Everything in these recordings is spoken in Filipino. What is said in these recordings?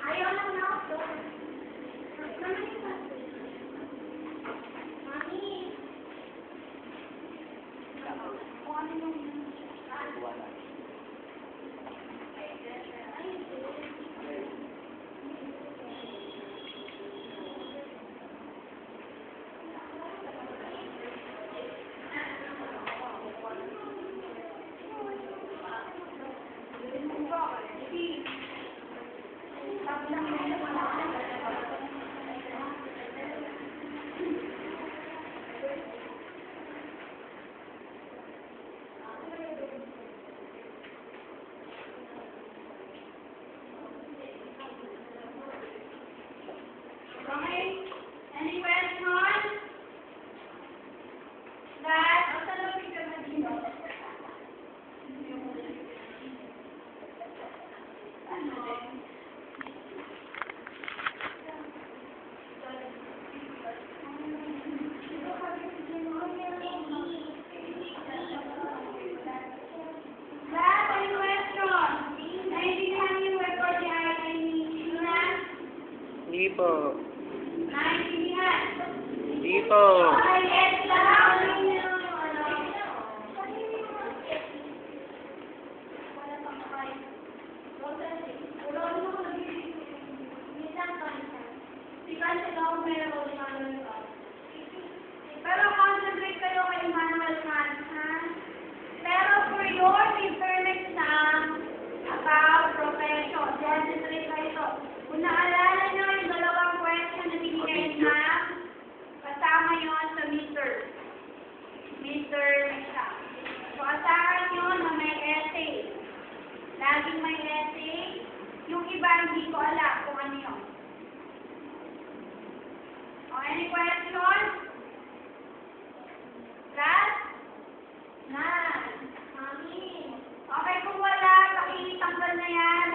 Ayaw lang na ako. Any questions? That, Hindi po. naintindihan? Hindi po. Okay, yes lang. Pero concentrate kayo kay Emmanuel Kant, ha? Pero for your midterm exam about profession, concentrate kayo. Kung naalala nyo yung dalawang question na binigay ni ma'am, kasama yun sa midterm. Midterm exam. So, asahan nyo na may essay. Laging may essay. Yung iba, hindi ko alam kung ano yun. Any questions? Last? None. Mami. Okay, kung wala, pakitanggal na yan.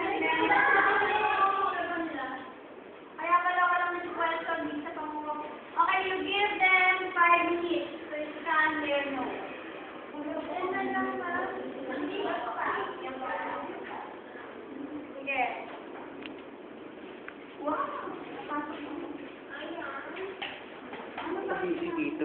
Kaya pala walang nag-question dito sa mga. Okay, you give them 5 minutes to scan their notes. Sige. Wow. Busy dito.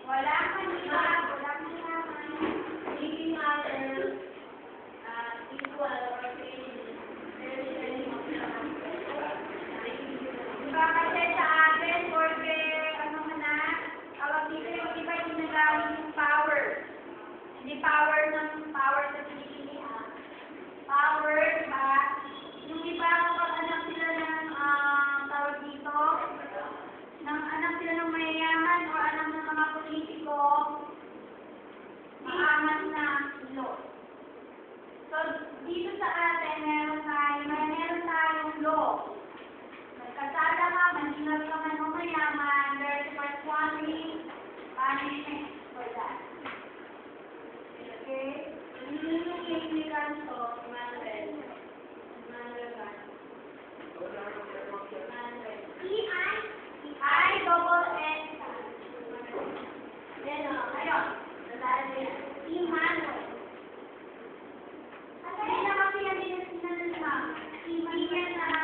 Wala kang iba, wala kang living other equal or diba kasi sa atin, porque ano na, tawag dito yung iba yung nagaling yung power. Hindi power sa Pilipinas, ha? Power, diba? Yung iba kapag anak sila ng tawag dito, anak sila ng mayayaman o anak ng mga politiko, maangat na ilo. So, dito sa atin, meron tayong law. Nagkasala ka, manhinap ka man o mayaman, there's a corresponding punishment for that. Okay? Yun yung technical law.